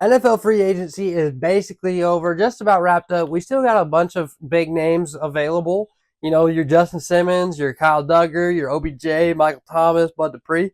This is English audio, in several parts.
NFL free agency is basically over, just about wrapped up. We still got a bunch of big names available. You know, your Justin Simmons, your Kyle Duggar, your OBJ, Michael Thomas, Bud Dupree.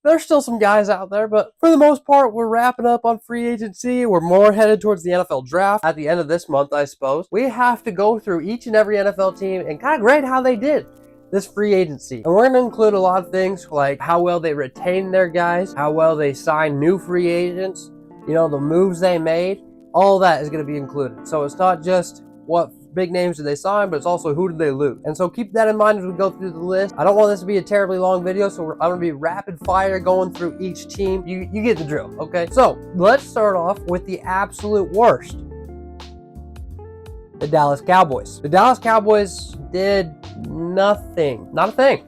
There's still some guys out there, but for the most part, we're wrapping up on free agency. We're more headed towards the NFL draft at the end of this month, I suppose. We have to go through each and every NFL team and kind of grade how they did this free agency. And we're going to include a lot of things like how well they retain their guys, how well they sign new free agents, you know, the moves they made. All that is going to be included. So it's not just what big names did they sign, but it's also who did they lose. And so keep that in mind as we go through the list. I don't want this to be a terribly long video, so I'm going to be rapid fire going through each team. You get the drill, okay? So let's start off with the absolute worst. The Dallas Cowboys. The Dallas Cowboys did nothing. Not a thing.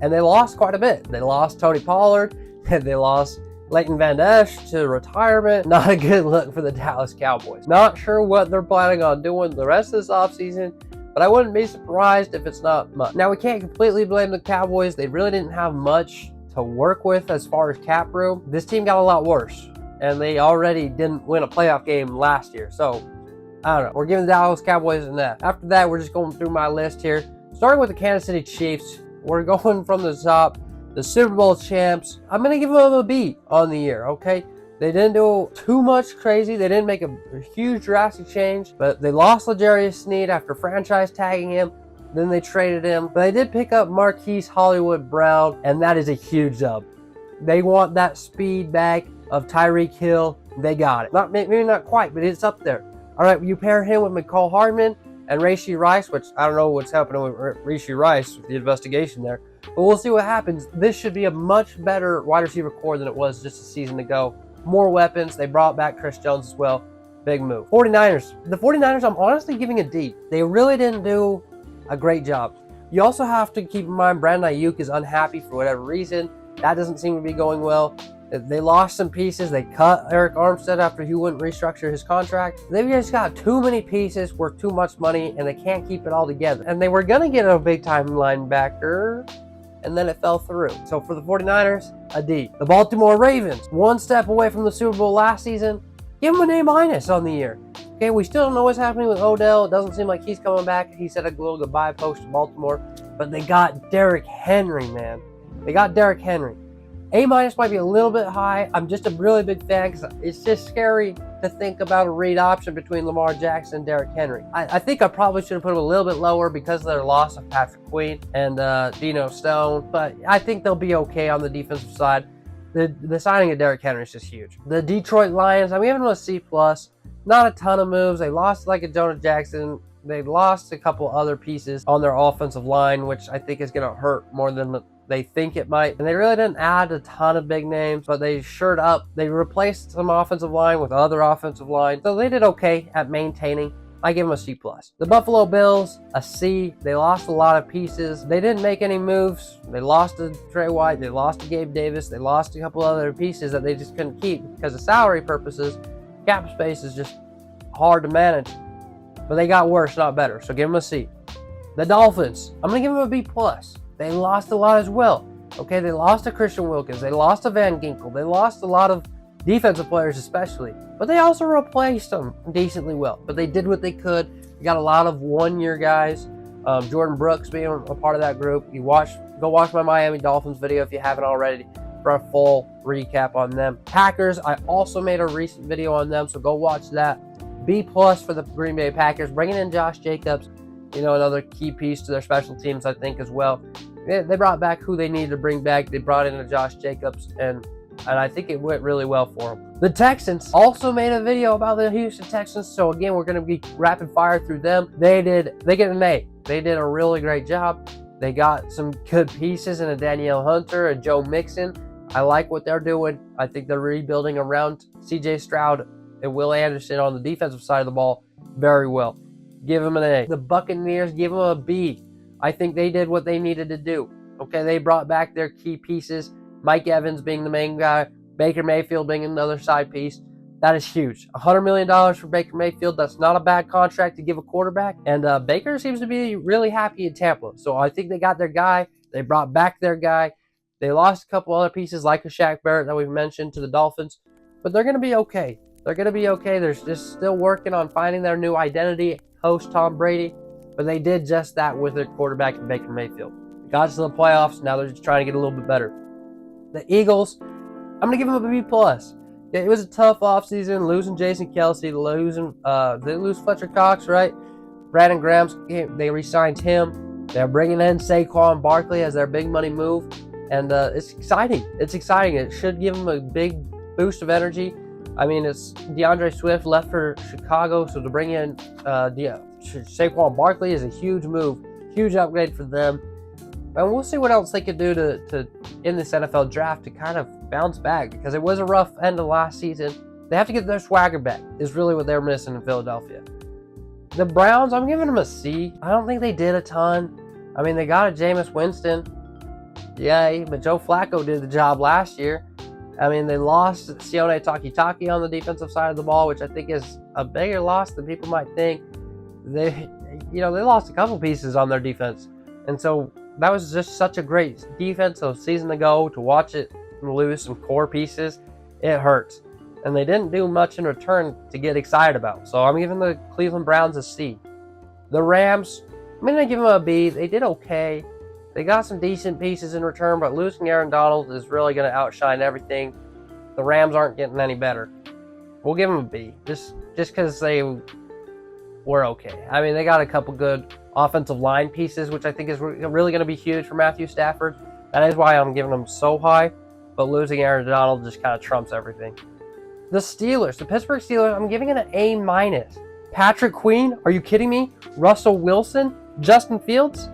And they lost quite a bit. They lost Tony Pollard. They lost Leighton Van Esch to retirement. Not a good look for the Dallas Cowboys. Not sure what they're planning on doing the rest of this offseason, but I wouldn't be surprised if it's not much. Now, we can't completely blame the Cowboys. They really didn't have much to work with as far as cap room. This team got a lot worse, and they already didn't win a playoff game last year. So, I don't know. We're giving the Dallas Cowboys an F. After that, we're just going through my list here. Starting with the Kansas City Chiefs. We're going from the top. The Super Bowl champs, I'm going to give them a B on the year, okay? They didn't do too much crazy. They didn't make a huge drastic change, but they lost L'Jarius Sneed after franchise tagging him. Then they traded him. But they did pick up Marquise Hollywood Brown, and that is a huge dub. They want that speed back of Tyreek Hill. They got it. Maybe not quite, but it's up there. All right, you pair him with McCall Hardman and Rashee Rice, which I don't know what's happening with Rashee Rice with the investigation there. But we'll see what happens. This should be a much better wide receiver core than it was just a season ago. More weapons. They brought back Chris Jones as well. Big move. 49ers. The 49ers, I'm honestly giving a D. They really didn't do a great job. You also have to keep in mind Brandon Ayuk is unhappy for whatever reason. That doesn't seem to be going well. They lost some pieces. They cut Eric Armstead after he wouldn't restructure his contract. They've just got too many pieces worth too much money, and they can't keep it all together. And they were going to get a big-time linebacker, and then it fell through. So for the 49ers, a D. The Baltimore Ravens, one step away from the Super Bowl last season. Give them an A- on the year. Okay, we still don't know what's happening with Odell. It doesn't seem like he's coming back. He said a little goodbye post to Baltimore. But they got Derrick Henry, man. They got Derrick Henry. A- might be a little bit high. I'm just a really big fan because it's just scary to think about a read option between Lamar Jackson and Derrick Henry. I think I probably should have put him a little bit lower because of their loss of Patrick Queen and Dino Stone, but I think they'll be okay on the defensive side. The signing of Derrick Henry is just huge. The Detroit Lions, I'm giving them a C+. Not a ton of moves. They lost like a Jonah Jackson. They lost a couple other pieces on their offensive line, which I think is going to hurt more than they think it might. And they really didn't add a ton of big names, but they shored up. They replaced some offensive line with other offensive line. So they did okay at maintaining. I give them a C+. The Buffalo Bills, a C. They lost a lot of pieces. They didn't make any moves. They lost to Trey White. They lost to Gabe Davis. They lost a couple other pieces that they just couldn't keep because of salary purposes. Cap space is just hard to manage. But they got worse, not better. So give them a C. The Dolphins, I'm going to give them a B+. They lost a lot as well. Okay, they lost to Christian Wilkins. They lost to Van Ginkel. They lost a lot of defensive players especially. But they also replaced them decently well. But they did what they could. You got a lot of one-year guys. Jordan Brooks being a part of that group. Go watch my Miami Dolphins video if you haven't already for a full recap on them. Packers, I also made a recent video on them, so go watch that. B+ for the Green Bay Packers. Bringing in Josh Jacobs, you know, another key piece to their special teams, I think, as well. They brought back who they needed to bring back. They brought in a Josh Jacobs, and I think it went really well for them. The Texans also made a video about the Houston Texans, so again, we're going to be rapid fire through them. They get an A. They did a really great job. They got some good pieces in a Danielle Hunter, a Joe Mixon. I like what they're doing. I think they're rebuilding around C.J. Stroud and Will Anderson on the defensive side of the ball very well. Give them an A. The Buccaneers, give them a B. I think they did what they needed to do. Okay, they brought back their key pieces. Mike Evans being the main guy. Baker Mayfield being another side piece. That is huge. $100 million for Baker Mayfield. That's not a bad contract to give a quarterback. And Baker seems to be really happy in Tampa. So I think they got their guy. They brought back their guy. They lost a couple other pieces like a Shaq Barrett that we've mentioned to the Dolphins. But they're going to be okay. They're going to be okay. They're just still working on finding their new identity, host Tom Brady. But they did just that with their quarterback in Baker Mayfield. They got to the playoffs. Now they're just trying to get a little bit better. The Eagles, I'm going to give them a B+. Yeah, it was a tough offseason, losing Jason Kelce, they lose Fletcher Cox, right? Brandon Graham's, they re-signed him. They're bringing in Saquon Barkley as their big money move. And it's exciting. It's exciting. It should give them a big boost of energy. I mean, it's DeAndre Swift left for Chicago, so to bring in Saquon Barkley is a huge move, huge upgrade for them. And we'll see what else they could do to in this NFL draft to kind of bounce back, because it was a rough end of last season. They have to get their swagger back, is really what they're missing in Philadelphia. The Browns, I'm giving them a C. I don't think they did a ton. I mean, they got a Jameis Winston. Yay, but Joe Flacco did the job last year. I mean, they lost Sione Takitaki on the defensive side of the ball, which I think is a bigger loss than people might think. They lost a couple pieces on their defense. And so that was just such a great defensive season ago. To watch it lose some core pieces, it hurts. And they didn't do much in return to get excited about. So I'm giving the Cleveland Browns a C. The Rams, I'm going to give them a B. They did okay. They got some decent pieces in return, but losing Aaron Donald is really going to outshine everything. The Rams aren't getting any better. We'll give them a B, just because they were okay. I mean, they got a couple good offensive line pieces, which I think is really going to be huge for Matthew Stafford. That is why I'm giving them so high, but losing Aaron Donald just kind of trumps everything. The Steelers, the Pittsburgh Steelers, I'm giving it an A-. Patrick Queen, are you kidding me? Russell Wilson, Justin Fields.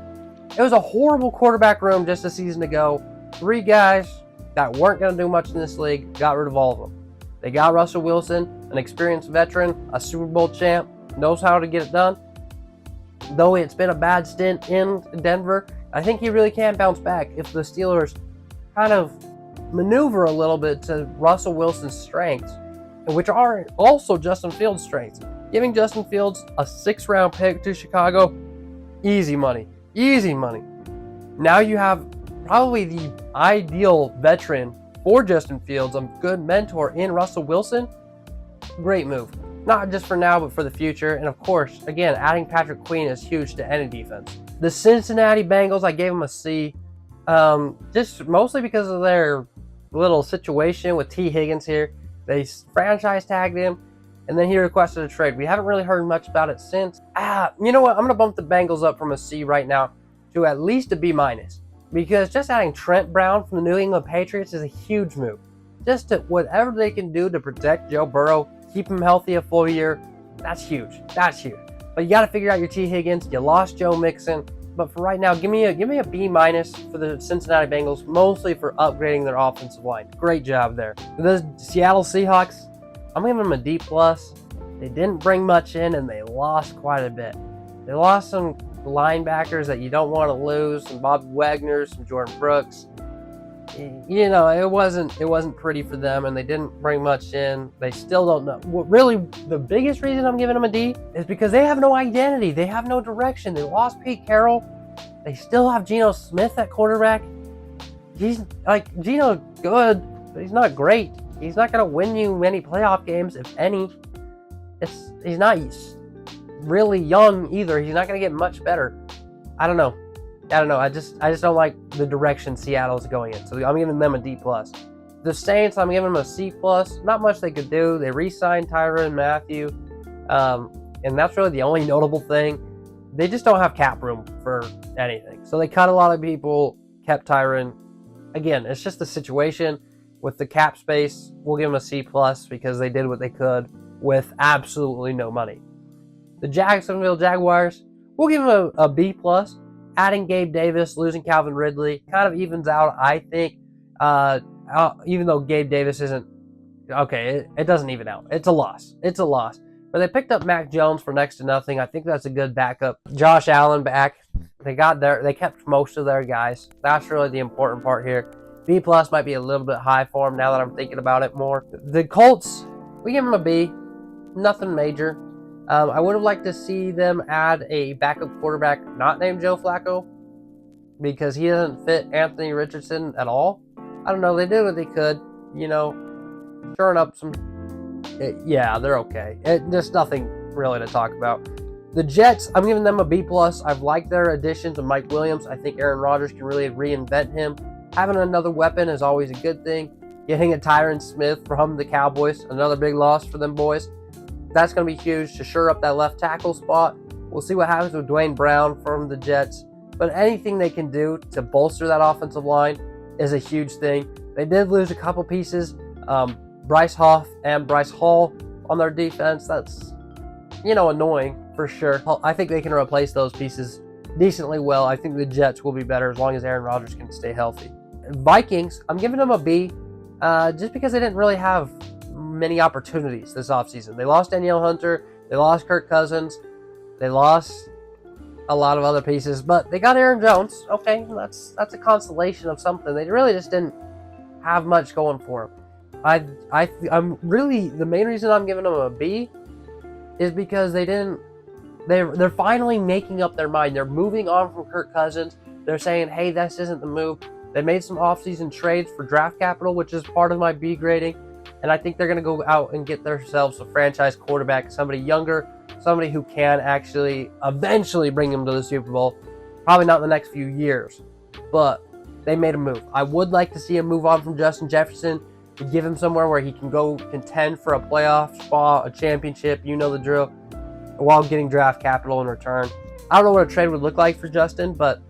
It was a horrible quarterback room just a season ago. 3 guys that weren't going to do much in this league, got rid of all of them. They got Russell Wilson, an experienced veteran, a Super Bowl champ, knows how to get it done. Though it's been a bad stint in Denver, I think he really can bounce back if the Steelers kind of maneuver a little bit to Russell Wilson's strengths, which are also Justin Fields' strengths. Giving Justin Fields a 6th-round pick to Chicago, easy money. Easy money. Now you have probably the ideal veteran for Justin Fields, a good mentor in Russell Wilson. Great move. Not just for now, but for the future. And of course, again, adding Patrick Queen is huge to any defense. The Cincinnati Bengals, I gave them a C. Just mostly because of their little situation with T. Higgins here. They franchise tagged him, and then he requested a trade. We haven't really heard much about it since. You know what? I'm going to bump the Bengals up from a C right now to at least a B-, because just adding Trent Brown from the New England Patriots is a huge move. Just to whatever they can do to protect Joe Burrow, keep him healthy a full year, that's huge. That's huge. But you got to figure out your T. Higgins. You lost Joe Mixon. But for right now, give me a B- for the Cincinnati Bengals, mostly for upgrading their offensive line. Great job there. The Seattle Seahawks, I'm giving them a D+. They didn't bring much in, and they lost quite a bit. They lost some linebackers that you don't want to lose, some Bob Wagner, some Jordan Brooks. You know, it wasn't pretty for them, and they didn't bring much in. They still don't know. Really, the biggest reason I'm giving them a D is because they have no identity. They have no direction. They lost Pete Carroll. They still have Geno Smith at quarterback. He's Geno's good, but he's not great. He's not going to win you many playoff games, if any. He's not really young either. He's not going to get much better. I don't know. I just don't like the direction Seattle's going in. So I'm giving them a D+. The Saints, I'm giving them a C+. Not much they could do. They re-signed Tyrann Mathieu. And that's really the only notable thing. They just don't have cap room for anything. So they cut a lot of people, kept Tyrann. Again, it's just the situation with the cap space. We'll give them a C+ because they did what they could with absolutely no money. The Jacksonville Jaguars, we'll give them a B+. Adding Gabe Davis, losing Calvin Ridley, kind of evens out, I think. Even though Gabe Davis isn't okay, it doesn't even out. It's a loss. But they picked up Mac Jones for next to nothing. I think that's a good backup. Josh Allen back. They kept most of their guys. That's really the important part here. B+ might be a little bit high for them now that I'm thinking about it more. The Colts, we give them a B. Nothing major. I would have liked to see them add a backup quarterback not named Joe Flacco, because he doesn't fit Anthony Richardson at all. I don't know. They did what they could, shoring up some yeah, they're okay. There's nothing really to talk about. The Jets, I'm giving them a B+. I've liked their addition to Mike Williams. I think Aaron Rodgers can really reinvent him. Having another weapon is always a good thing. Getting a Tyron Smith from the Cowboys, another big loss for them boys. That's going to be huge to shore up that left tackle spot. We'll see what happens with Dwayne Brown from the Jets. But anything they can do to bolster that offensive line is a huge thing. They did lose a couple pieces. Bryce Huff and Bryce Hall on their defense. That's, annoying for sure. I think they can replace those pieces decently well. I think the Jets will be better as long as Aaron Rodgers can stay healthy. Vikings, I'm giving them a B just because they didn't really have many opportunities this offseason. They lost Danielle Hunter. They lost Kirk Cousins. They lost a lot of other pieces, but they got Aaron Jones. Okay, that's a consolation of something. They really just didn't have much going for them. I'm really, the main reason I'm giving them a B is because they're finally making up their mind. They're moving on from Kirk Cousins. They're saying, hey, this isn't the move. They made some offseason trades for draft capital, which is part of my B grading. And I think they're going to go out and get themselves a franchise quarterback, somebody younger, somebody who can actually eventually bring them to the Super Bowl. Probably not in the next few years, but they made a move. I would like to see him move on from Justin Jefferson to give him somewhere where he can go contend for a playoff spot, a championship, you know the drill, while getting draft capital in return. I don't know what a trade would look like for Justin, but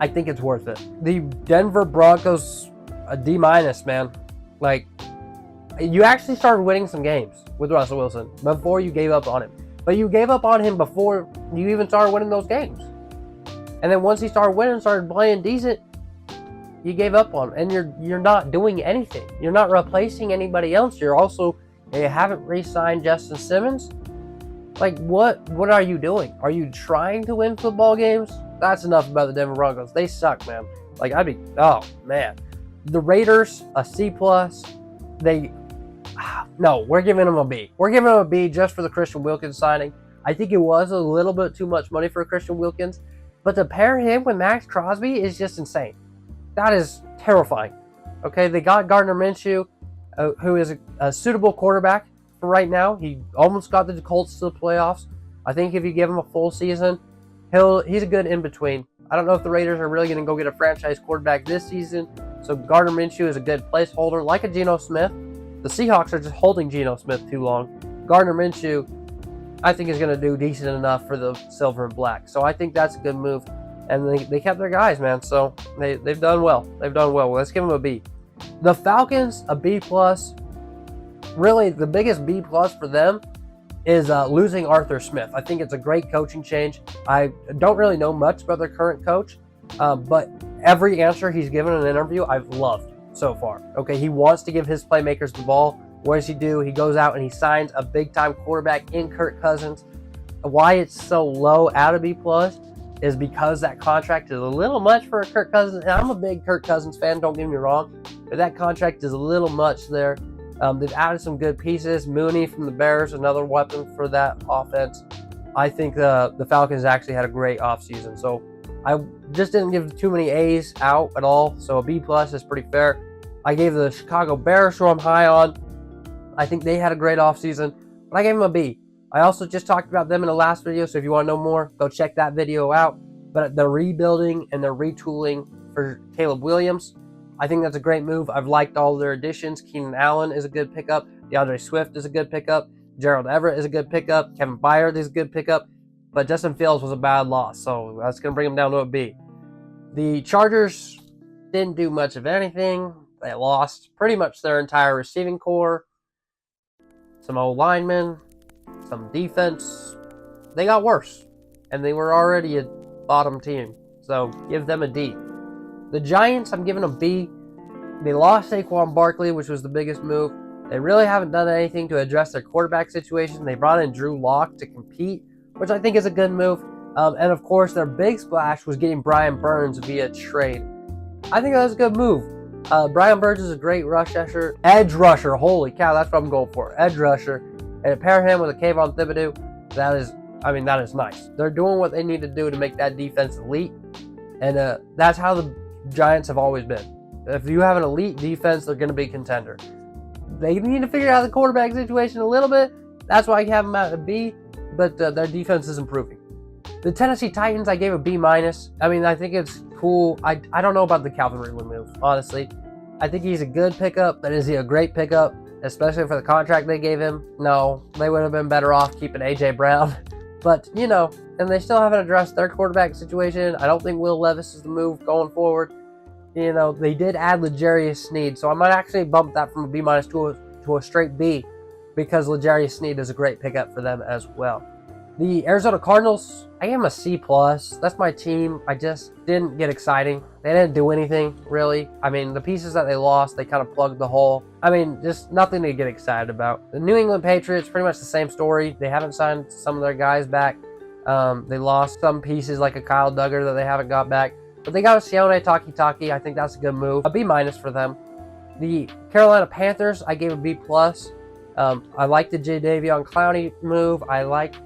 I think it's worth it. The Denver Broncos, a D-, man. Like, you actually started winning some games with Russell Wilson before you gave up on him. But you gave up on him before you even started winning those games. And then once he started winning, started playing decent, you gave up on him. And you're not doing anything. You're not replacing anybody else. You haven't re-signed Justin Simmons. Like, what are you doing? Are you trying to win football games? That's enough about the Denver Broncos. They suck, man. Like, oh, man. The Raiders, a C+. No, we're giving them a B. We're giving them a B just for the Christian Wilkins signing. I think it was a little bit too much money for Christian Wilkins, but to pair him with Max Crosby is just insane. That is terrifying. Okay, they got Gardner Minshew, who is a suitable quarterback for right now. He almost got the Colts to the playoffs. I think if you give him a full season, he's a good in-between. I don't know if the Raiders are really going to go get a franchise quarterback this season, so Gardner Minshew is a good placeholder, like a Geno Smith. The Seahawks are just holding Geno Smith too long. Gardner Minshew, I think, is going to do decent enough for the silver and black. So I think that's a good move. And they kept their guys, man. So they've done well. They've done well. Let's give them a B. The Falcons, a B+. Really, the biggest B+ for them is losing Arthur Smith. I think it's a great coaching change. I don't really know much about their current coach, but every answer he's given in an interview, I've loved so far. Okay, he wants to give his playmakers the ball. What does he do? He goes out and he signs a big-time quarterback in Kirk Cousins. Why it's so low out of B+ is because that contract is a little much for Kirk Cousins. And I'm a big Kirk Cousins fan, don't get me wrong, but that contract is a little much there. They've added some good pieces. Mooney from the Bears, another weapon for that offense. I think the Falcons actually had a great offseason. So I just didn't give too many A's out at all. So a B+ is pretty fair. I gave the Chicago Bears, who I'm high on. I think they had a great offseason, but I gave them a B. I also just talked about them in the last video, so if you want to know more, go check that video out. But they're rebuilding and they're retooling for Caleb Williams. I think that's a great move. I've liked all their additions. Keenan Allen is a good pickup. DeAndre Swift is a good pickup. Gerald Everett is a good pickup. Kevin Byard is a good pickup. But Justin Fields was a bad loss, so that's going to bring him down to a B. The Chargers didn't do much of anything. They lost pretty much their entire receiving core. Some old linemen, some defense. They got worse, and they were already a bottom team, so give them a D. The Giants, I'm giving a B. They lost Saquon Barkley, which was the biggest move. They really haven't done anything to address their quarterback situation. They brought in Drew Lock to compete, which I think is a good move. And of course, their big splash was getting Brian Burns via trade. I think that was a good move. Brian Burns is a great edge rusher. Holy cow, that's what I'm going for. Edge rusher. And pair him with a Kayvon Thibodeau, that is nice. They're doing what they need to do to make that defense elite. And that's how the Giants have always been. If you have an elite defense, they're going to be a contender. they need to figure out the quarterback situation a little bit. That's why I have them at a B, but their defense is improving. The Tennessee Titans, I gave a B-. I mean, I think it's cool. I don't know about the Calvin Ridley move, honestly. I think he's a good pickup, but is he a great pickup, especially for the contract they gave him? No, they would have been better off keeping A.J. Brown. But, and they still haven't addressed their quarterback situation. I don't think Will Levis is the move going forward. They did add L'Jarius Sneed, so I might actually bump that from a B- to a straight B, because L'Jarius Sneed is a great pickup for them as well. The Arizona Cardinals, I gave them a C+. That's my team. I just didn't get exciting. They didn't do anything, really. I mean, the pieces that they lost, they kind of plugged the hole. I mean, just nothing to get excited about. The New England Patriots, pretty much the same story. They haven't signed some of their guys back. They lost some pieces like a Kyle Duggar that they haven't got back. But they got a Sione Takitaki. I think that's a good move. A B- for them. The Carolina Panthers, I gave a B+. I like the Jadeveon Clowney move.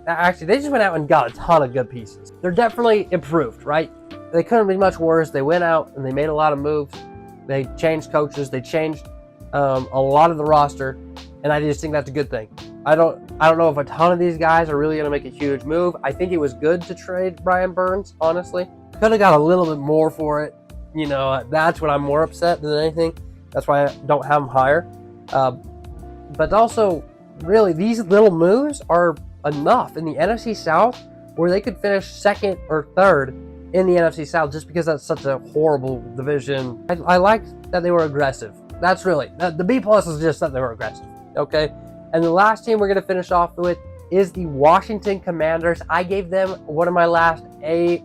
Actually, they just went out and got a ton of good pieces. They're definitely improved, right? They couldn't be much worse. They went out and they made a lot of moves. They changed coaches. They changed a lot of the roster, and I just think that's a good thing. I don't know if a ton of these guys are really going to make a huge move. I think it was good to trade Brian Burns, honestly. Could have got a little bit more for it. That's what I'm more upset than anything. That's why I don't have them higher. But also, really, these little moves are enough in the NFC South where they could finish second or third in the NFC South just because that's such a horrible division. I like that they were aggressive. That's really, the B+ is just that they were aggressive, okay? And the last team we're going to finish off with is the Washington Commanders. I gave them one of my last A-.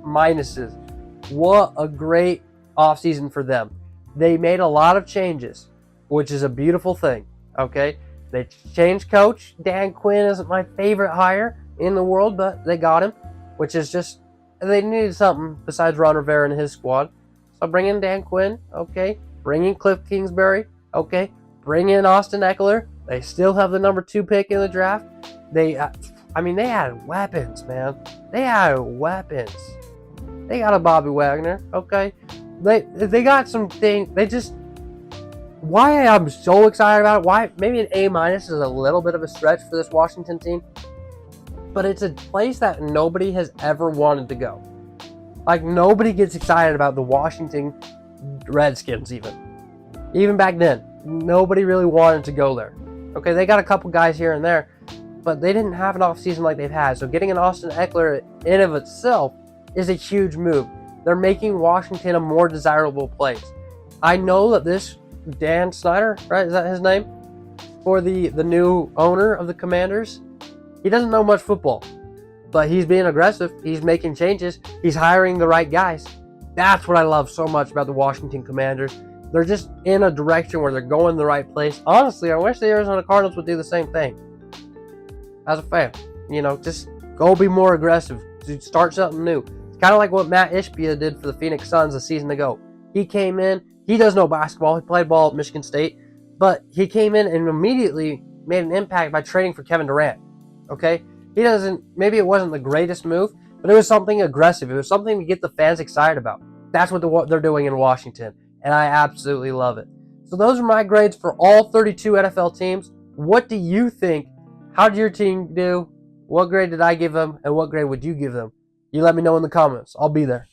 What a great offseason for them. They made a lot of changes, which is a beautiful thing, okay? They changed coach. Dan Quinn isn't my favorite hire in the world, but they got him, which is just, they needed something besides Ron Rivera and his squad. So bring in Dan Quinn, okay? Bring in Cliff Kingsbury, okay? Bring in Austin Eckler. They still have the number 2 pick in the draft. They had weapons, man. They had weapons. They got a Bobby Wagner, okay? They got some things. Why I'm so excited about it, why maybe an A- is a little bit of a stretch for this Washington team, but it's a place that nobody has ever wanted to go. Like, nobody gets excited about the Washington Redskins even back then. Nobody really wanted to go there. Okay, they got a couple guys here and there, but they didn't have an offseason like they've had. So getting an Austin Eckler in of itself is a huge move. They're making Washington a more desirable place. I know that this Dan Snyder, right? Is that his name? For the new owner of the Commanders. He doesn't know much football, but he's being aggressive. He's making changes. He's hiring the right guys. That's what I love so much about the Washington Commanders. They're just in a direction where they're going the right place. Honestly, I wish the Arizona Cardinals would do the same thing. As a fan, just go be more aggressive. Start something new. It's kind of like what Matt Ishbia did for the Phoenix Suns a season ago. He came in. He does know basketball. He played ball at Michigan State. But he came in and immediately made an impact by trading for Kevin Durant. Okay? Maybe it wasn't the greatest move, but it was something aggressive. It was something to get the fans excited about. That's what they're doing in Washington. And I absolutely love it. So those are my grades for all 32 NFL teams. What do you think? How did your team do? What grade did I give them? And what grade would you give them? You let me know in the comments. I'll be there.